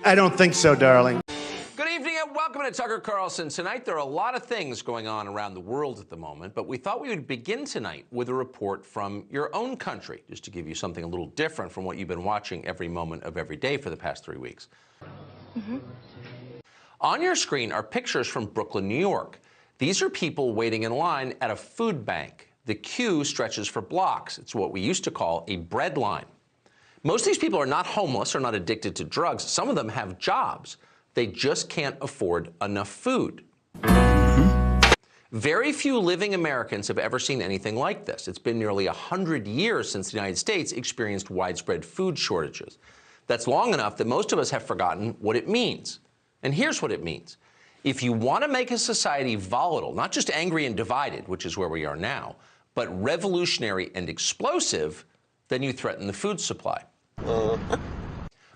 I don't think so, darling. Good evening and welcome to Tucker Carlson. Tonight, there are a lot of things going on around the world at the moment, but we thought we would begin tonight with a report from your own country, just to give you something a little different from what you've been watching every moment of every day for the past 3 weeks. On your screen are pictures from Brooklyn, New York. These are people waiting in line at a food bank. The queue stretches for blocks. It's what we used to call a bread line. Most of these people are not homeless or not addicted to drugs. Some of them have jobs. They just can't afford enough food. Very few living Americans have ever seen anything like this. It's been nearly 100 years since the United States experienced widespread food shortages. That's long enough that most of us have forgotten what it means. And here's what it means. If you want to make a society volatile, not just angry and divided, which is where we are now, but revolutionary and explosive, then you threaten the food supply.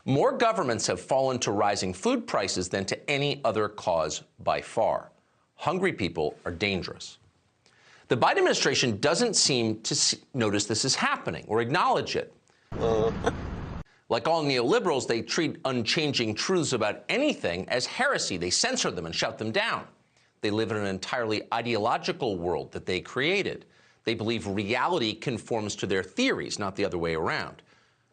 More governments have fallen to rising food prices than to any other cause by far. Hungry people are dangerous. The Biden administration doesn't seem to notice this is happening or acknowledge it. Like all neoliberals, they treat unchanging truths about anything as heresy. They censor them and shout them down. They live in an entirely ideological world that they created. They believe reality conforms to their theories, not the other way around.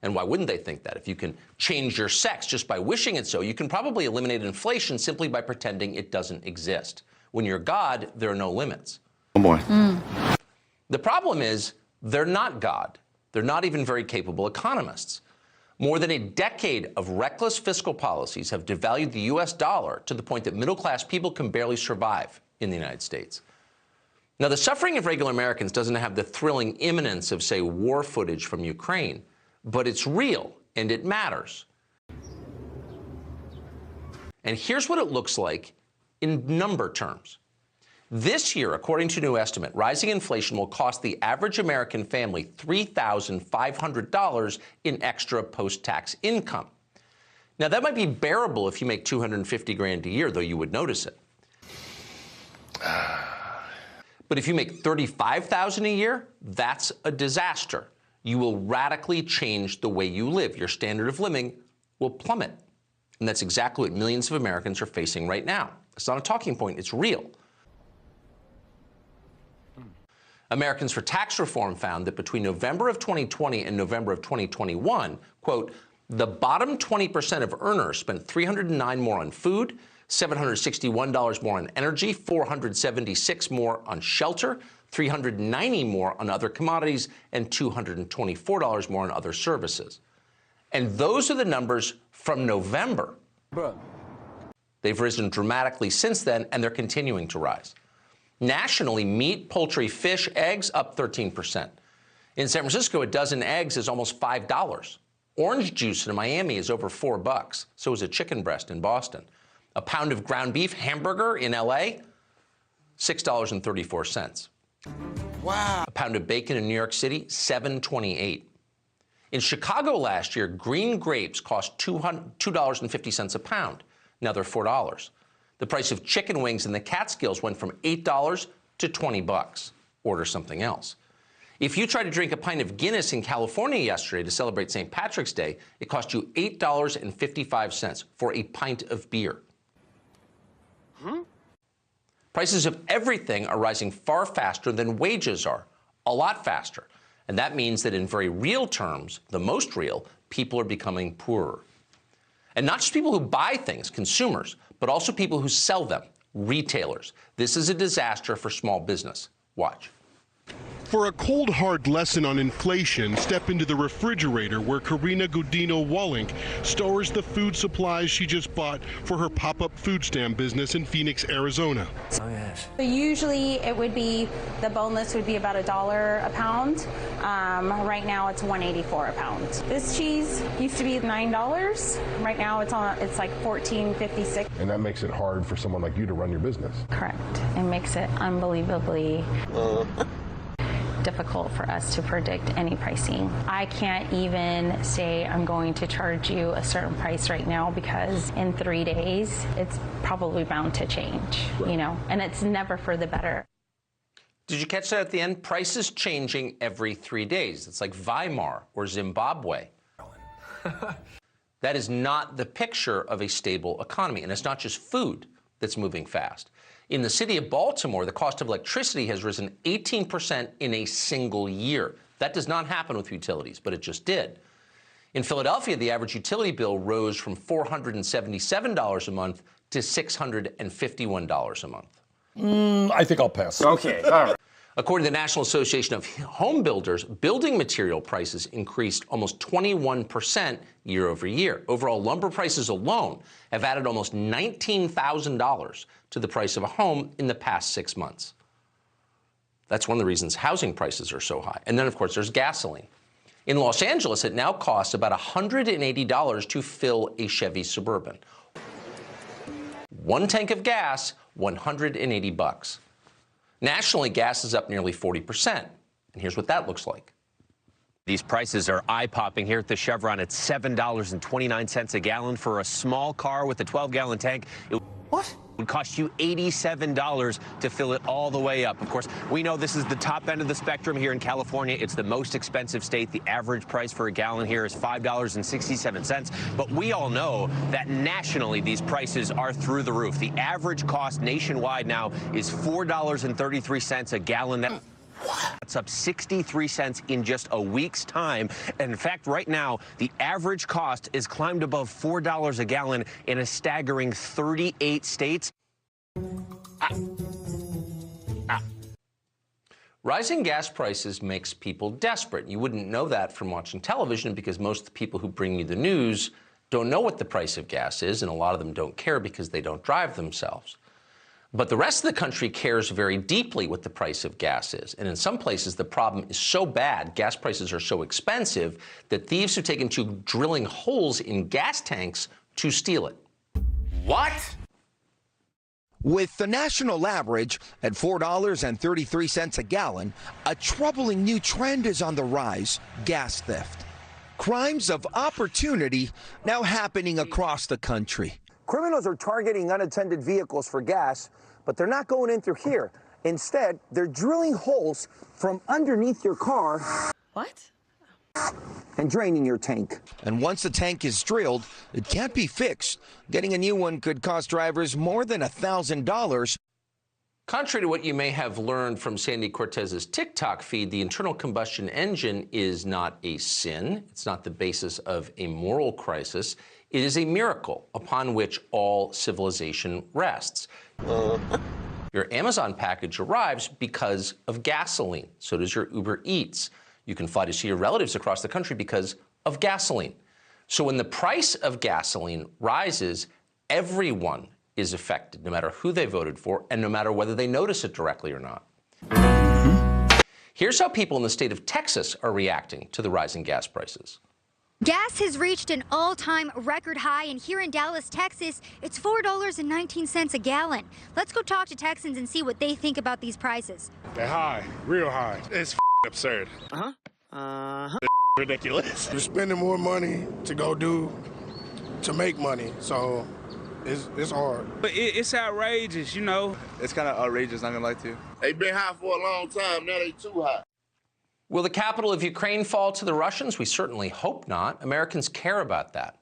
And why wouldn't they think that? If you can change your sex just by wishing it so, you can probably eliminate inflation simply by pretending it doesn't exist. When you're God, there are no limits. Oh boy. The problem is they're not God. They're not even very capable economists. More than a decade of reckless fiscal policies have devalued the U.S. dollar to the point that middle-class people can barely survive in the United States. Now, the suffering of regular Americans doesn't have the thrilling imminence of, say, war footage from Ukraine, but it's real and it matters. And here's what it looks like in number terms. This year, according to a new estimate, rising inflation will cost the average American family $3,500 in extra post-tax income. Now, that might be bearable if you make $250 grand a year, though you would notice it. But if you make $35,000 a year, that's a disaster. You will radically change the way you live. Your standard of living will plummet. And that's exactly what millions of Americans are facing right now. It's not a talking point, it's real. Americans for Tax Reform found that between November of 2020 and November of 2021, quote, the bottom 20% of earners spent $309 more on food, $761 more on energy, $476 more on shelter, $390 more on other commodities, and $224 more on other services. And those are the numbers from November. They've risen dramatically since then, and they're continuing to rise. Nationally, meat, poultry, fish, eggs up 13%. In San Francisco, a dozen eggs is almost $5. Orange juice in Miami is over $4. So is a chicken breast in Boston. A pound of ground beef hamburger in LA, $6.34. Wow. A pound of bacon in New York City, $7.28. In Chicago last year, green grapes cost $2.50 a pound. Now they're $4. The price of chicken wings in the Catskills went from $8 to $20. Order something else. If you tried to drink a pint of Guinness in California yesterday to celebrate St. Patrick's Day, it cost you $8.55 for a pint of beer. Prices of everything are rising far faster than wages are, a lot faster. And that means that in very real terms, the most real, people are becoming poorer. And not just people who buy things, consumers, but also people who sell them, retailers. This is a disaster for small business. Watch. For a cold, hard lesson on inflation, step into the refrigerator where Karina Godino-Wallink stores the food supplies she just bought for her pop-up food stand business in Phoenix, Arizona. Oh, yes. Usually it would be, the boneless would be about $1 a pound. Right now it's $1.84 a pound. This cheese used to be $9. Right now it's like $14.56. And that makes it hard for someone like you to run your business. Correct. It makes it unbelievably difficult for us to predict any pricing. I can't even say I'm going to charge you a certain price right now because in 3 days it's probably bound to change, you know, and it's never for the better. Did you catch that at the end? Prices changing every 3 days. It's like Weimar or Zimbabwe. That is not the picture of a stable economy. And it's not just food that's moving fast. In the city of Baltimore, the cost of electricity has risen 18% in a single year. That does not happen with utilities, but it just did. In Philadelphia, the average utility bill rose from $477 a month to $651 a month. I think I'll pass. Okay, all right. According to the National Association of Home Builders, building material prices increased almost 21% year over year. Overall, lumber prices alone have added almost $19,000 to the price of a home in the past 6 months. That's one of the reasons housing prices are so high. And then, of course, there's gasoline. In Los Angeles, it now costs about $180 to fill a Chevy Suburban. One tank of gas, $180. Nationally, gas is up nearly 40%. And here's what that looks like. These prices are eye-popping here at the Chevron. It's $7.29 a gallon for a small car with a 12-gallon tank. It would cost you $87 to fill it all the way up. Of course, we know this is the top end of the spectrum here in California. It's the most expensive state. The average price for a gallon here is $5.67. But we all know that nationally, these prices are through the roof. The average cost nationwide now is $4.33 a gallon. That's up 63 cents in just a week's time. And in fact, right now, the average cost is climbed above $4 a gallon in a staggering 38 states. Rising gas prices makes people desperate. You wouldn't know that from watching television because most of the people who bring you the news don't know what the price of gas is, and a lot of them don't care because they don't drive themselves. But the rest of the country cares very deeply what the price of gas is. And in some places, the problem is so bad, gas prices are so expensive, that thieves have taken to drilling holes in gas tanks to steal it. What? With the national average at $4.33 a gallon, a troubling new trend is on the rise: gas theft. Crimes of opportunity now happening across the country. Criminals are targeting unattended vehicles for gas, but they're not going in through here. Instead, they're drilling holes from underneath your car. What? And draining your tank. And once the tank is drilled, it can't be fixed. Getting a new one could cost drivers more than $1,000. Contrary to what you may have learned from Sandy Cortez's TikTok feed, the internal combustion engine is not a sin. It's not the basis of a moral crisis. It is a miracle upon which all civilization rests. Your Amazon package arrives because of gasoline. So does your Uber Eats. You can fly to see your relatives across the country because of gasoline. So when the price of gasoline rises, everyone is affected, no matter who they voted for and no matter whether they notice it directly or not. Here's how people in the state of Texas are reacting to the rising gas prices. Gas has reached an all-time record high, and here in Dallas, Texas, it's $4.19 a gallon. Let's go talk to Texans and see what they think about these prices. They're high, real high. It's absurd. It's ridiculous. You're spending more money to make money, so it's hard. But it's outrageous, you know. It's kind of outrageous, not gonna lie to you. They've been high for a long time, now they too high. Will the capital of Ukraine fall to the Russians? We certainly hope not. Americans care about that.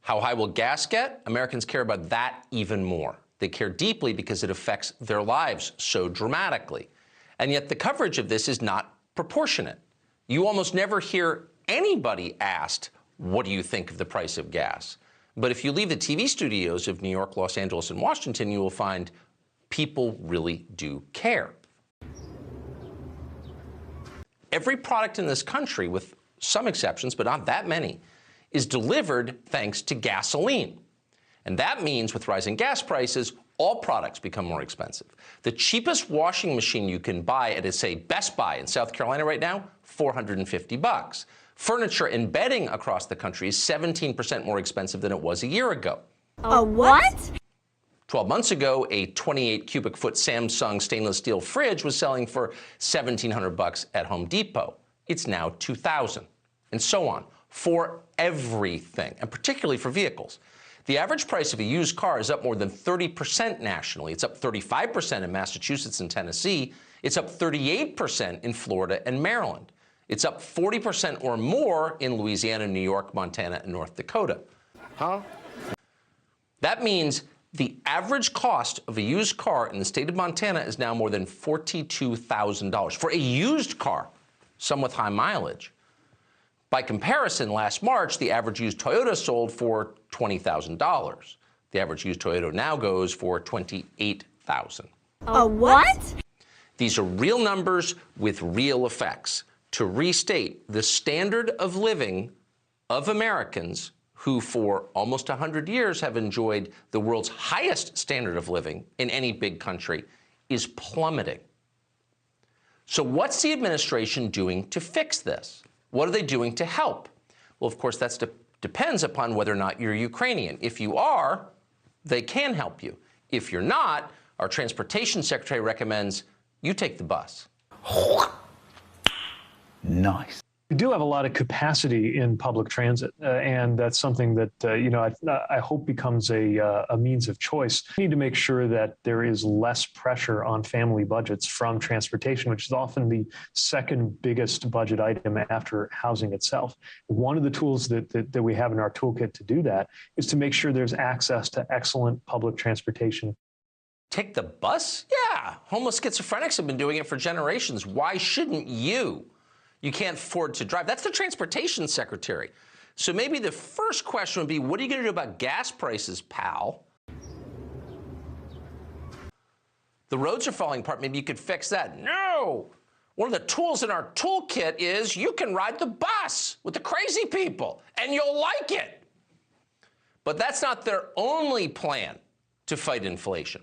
How high will gas get? Americans care about that even more. They care deeply because it affects their lives so dramatically. And yet the coverage of this is not proportionate. You almost never hear anybody asked, what do you think of the price of gas? But if you leave the TV studios of New York, Los Angeles, and Washington, you will find people really do care. Every product in this country, with some exceptions, but not that many, is delivered thanks to gasoline. And that means with rising gas prices, all products become more expensive. The cheapest washing machine you can buy at, say, Best Buy in South Carolina right now, $450. Furniture and bedding across the country is 17% more expensive than it was a year ago. A what? 12 months ago, a 28 cubic foot Samsung stainless steel fridge was selling for $1,700 at Home Depot. It's now $2,000, and so on, for everything, and particularly for vehicles. The average price of a used car is up more than 30% nationally. It's up 35% in Massachusetts and Tennessee. It's up 38% in Florida and Maryland. It's up 40% or more in Louisiana, New York, Montana, and North Dakota. That means the average cost of a used car in the state of Montana is now more than $42,000 for a used car, some with high mileage. By comparison, last March, the average used Toyota sold for $20,000. The average used Toyota now goes for $28,000. A what? These are real numbers with real effects. To restate, the standard of living of Americans who for almost 100 years have enjoyed the world's highest standard of living in any big country is plummeting. So what's the administration doing to fix this? What are they doing to help? Well, of course, that depends upon whether or not you're Ukrainian. If you are, they can help you. If you're not, our transportation secretary recommends you take the bus. Nice. We do have a lot of capacity in public transit, and that's something that, I hope becomes a means of choice. We need to make sure that there is less pressure on family budgets from transportation, which is often the second biggest budget item after housing itself. One of the tools that we have in our toolkit to do that is to make sure there's access to excellent public transportation. Take the bus? Yeah, homeless schizophrenics have been doing it for generations. Why shouldn't you? You can't afford to drive. That's the transportation secretary. So maybe the first question would be, what are you going to do about gas prices, pal? The roads are falling apart. Maybe you could fix that. No! One of the tools in our toolkit is you can ride the bus with the crazy people, and you'll like it. But that's not their only plan to fight inflation.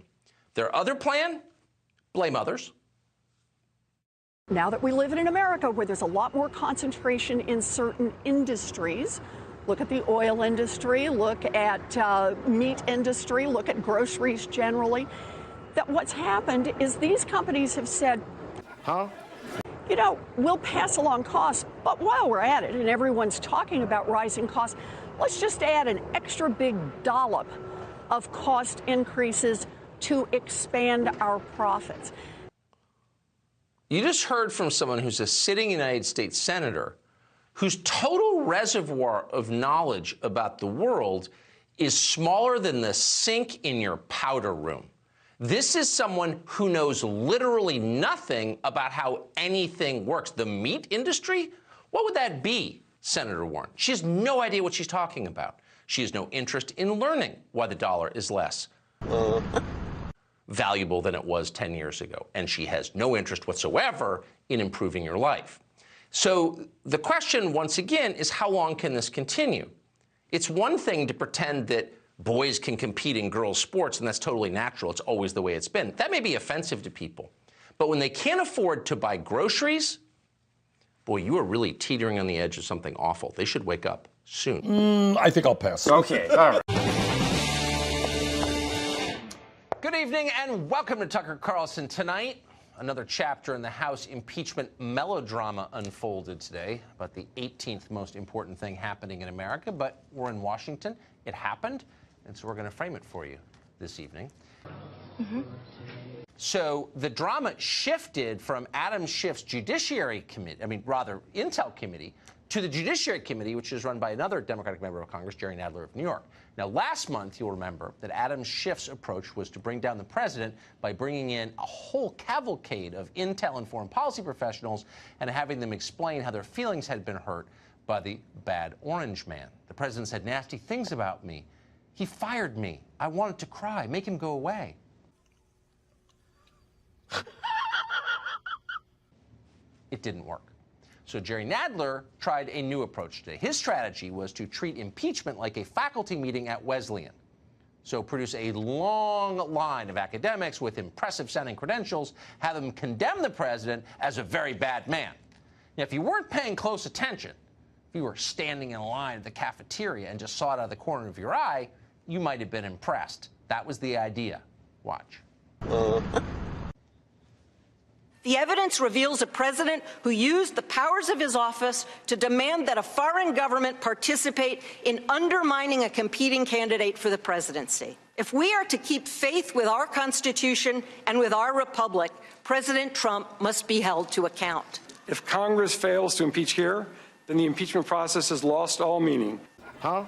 Their other plan? Blame others. Now that we live in America where there's a lot more concentration in certain industries, look at the oil industry, look at meat industry, look at groceries generally, that what's happened is these companies have said, we'll pass along costs, but while we're at it and everyone's talking about rising costs, let's just add an extra big dollop of cost increases to expand our profits. You just heard from someone who's a sitting United States senator whose total reservoir of knowledge about the world is smaller than the sink in your powder room. This is someone who knows literally nothing about how anything works. The meat industry? What would that be, Senator Warren? She has no idea what she's talking about. She has no interest in learning why the dollar is less valuable than it was 10 years ago. And she has no interest whatsoever in improving your life. So the question, once again, is how long can this continue? It's one thing to pretend that boys can compete in girls' sports, and that's totally natural. It's always the way it's been. That may be offensive to people. But when they can't afford to buy groceries, boy, you are really teetering on the edge of something awful. They should wake up soon. I think I'll pass. Okay, all right. Good evening and welcome to Tucker Carlson. Tonight, another chapter in the House impeachment melodrama unfolded today about the 18th most important thing happening in America, but we're in Washington. It happened, and so we're going to frame it for you this evening. So the drama shifted from Adam Schiff's Judiciary Committee, Intel Committee, to the Judiciary Committee, which is run by another Democratic member of Congress, Jerry Nadler of New York. Now, last month, you'll remember that Adam Schiff's approach was to bring down the president by bringing in a whole cavalcade of intel and foreign policy professionals and having them explain how their feelings had been hurt by the bad orange man. The president said nasty things about me. He fired me. I wanted to cry. Make him go away. It didn't work. So Jerry Nadler tried a new approach today. His strategy was to treat impeachment like a faculty meeting at Wesleyan. So produce a long line of academics with impressive-sounding credentials, have them condemn the president as a very bad man. Now, if you weren't paying close attention, if you were standing in line at the cafeteria and just saw it out of the corner of your eye, you might have been impressed. That was the idea. Watch. The evidence reveals a president who used the powers of his office to demand that a foreign government participate in undermining a competing candidate for the presidency. If we are to keep faith with our Constitution and with our republic, President Trump must be held to account. If Congress fails to impeach here, then the impeachment process has lost all meaning. Huh?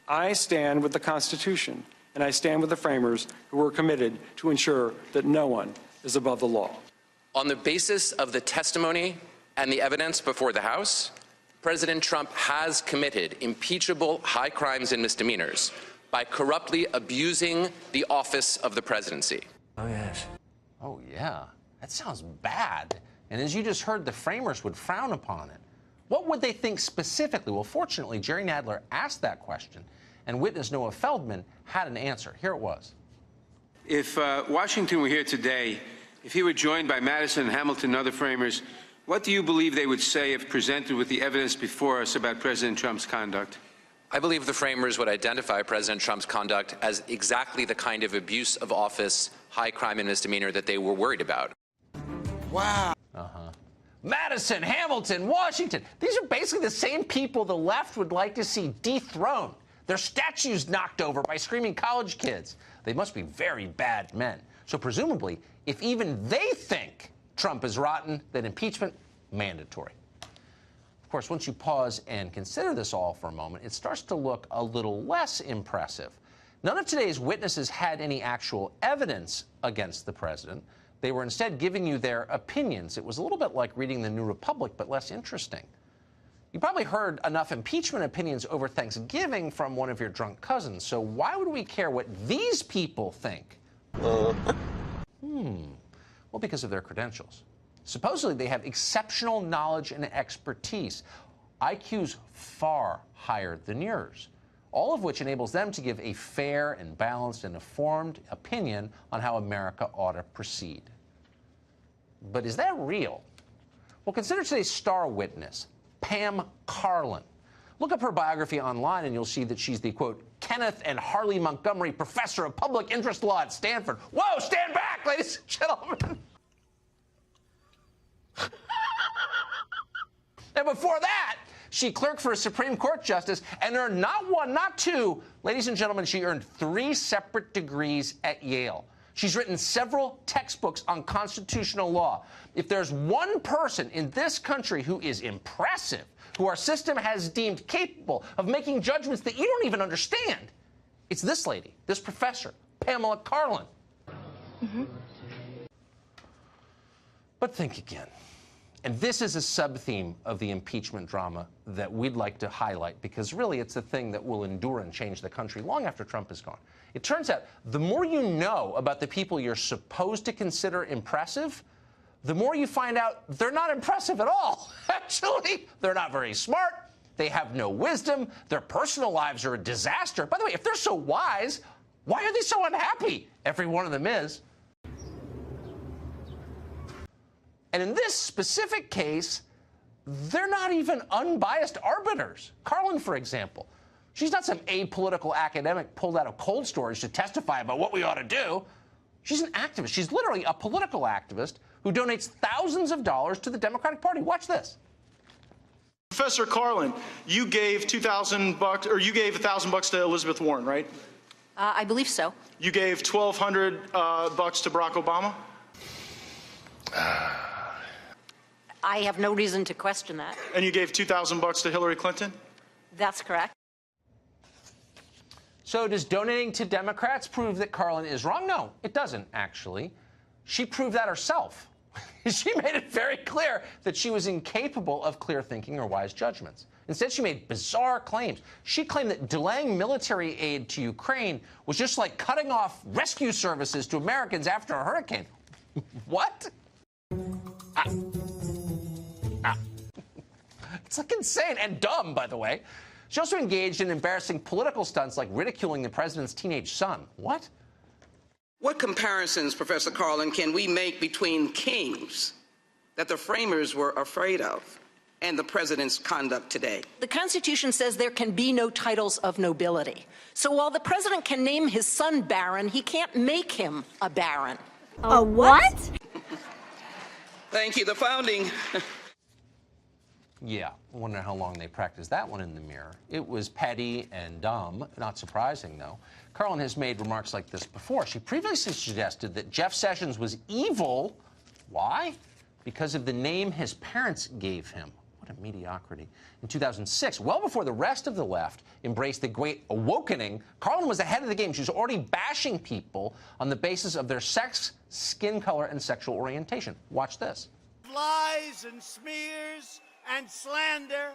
I stand with the Constitution, and I stand with the framers who were committed to ensure that no one is above the law. On the basis of the testimony and the evidence before the House, President Trump has committed impeachable high crimes and misdemeanors by corruptly abusing the office of the presidency. Oh, yes. Oh, yeah. That sounds bad. And as you just heard, the framers would frown upon it. What would they think specifically? Well, fortunately, Jerry Nadler asked that question, and witness Noah Feldman had an answer. Here it was. If Washington were here today, if he were joined by Madison and Hamilton and other framers, what do you believe they would say if presented with the evidence before us about President Trump's conduct? I believe the framers would identify President Trump's conduct as exactly the kind of abuse of office, high crime and misdemeanor that they were worried about. Wow. Madison, Hamilton, Washington. These are basically the same people the left would like to see dethroned. Their statues knocked over by screaming college kids. They must be very bad men. So presumably, if even they think Trump is rotten, then impeachment, mandatory. Of course, once you pause and consider this all for a moment, it starts to look a little less impressive. None of today's witnesses had any actual evidence against the president. They were instead giving you their opinions. It was a little bit like reading the New Republic, but less interesting. You probably heard enough impeachment opinions over Thanksgiving from one of your drunk cousins, so why would we care what these people think? Well, because of their credentials. Supposedly, they have exceptional knowledge and expertise, IQs far higher than yours, all of which enables them to give a fair and balanced and informed opinion on how America ought to proceed. But is that real? Well, consider today's star witness, Pam Karlan. Look up her biography online and you'll see that she's the, quote, Kenneth and Harley Montgomery Professor of Public Interest Law at Stanford. Whoa, stand back, ladies and gentlemen. And before that, she clerked for a Supreme Court justice and earned not one, not two. Ladies and gentlemen, she earned 3 separate degrees at Yale. She's written several textbooks on constitutional law. If there's one person in this country who is impressive, who our system has deemed capable of making judgments that you don't even understand, it's this lady, this professor, Pamela Karlan. But think again. And this is a sub-theme of the impeachment drama that we'd like to highlight because really it's the thing that will endure and change the country long after Trump is gone. It turns out the more you know about the people you're supposed to consider impressive, the more you find out they're not impressive at all. Actually, they're not very smart. They have no wisdom. Their personal lives are a disaster. By the way, if they're so wise, why are they so unhappy? Every one of them is. And in this specific case, they're not even unbiased arbiters. Karlan, for example, she's not some apolitical academic pulled out of cold storage to testify about what we ought to do. She's an activist. She's literally a political activist who donates thousands of dollars to the Democratic Party. Watch this. Professor Karlan, you gave $2,000, or you gave $1,000 to Elizabeth Warren, right? I believe so. You gave $1,200 to Barack Obama? I have no reason to question that. And you gave $2,000 to Hillary Clinton? That's correct. So does donating to Democrats prove that Karlan is wrong? No, it doesn't, actually. She proved that herself. She made it very clear that she was incapable of clear thinking or wise judgments. Instead, she made bizarre claims. She claimed that delaying military aid to Ukraine was just like cutting off rescue services to Americans after a hurricane. What? It's like insane and dumb, by the way. She also engaged in embarrassing political stunts like ridiculing the president's teenage son. What? What comparisons, Professor Karlan, can we make between kings that the framers were afraid of and the president's conduct today? The Constitution says there can be no titles of nobility. So while the president can name his son Baron, he can't make him a baron. A what? Thank you. The founding... Yeah, I wonder how long they practiced that one in the mirror. It was petty and dumb, not surprising, though. Karlan has made remarks like this before. She previously suggested that Jeff Sessions was evil. Why? because of the name his parents gave him. What a mediocrity. In 2006, well before the rest of the left embraced the great awakening, Carlin was ahead of the game. She was already bashing people on the basis of their sex, skin color, and sexual orientation. Watch this. Lies and smears and slander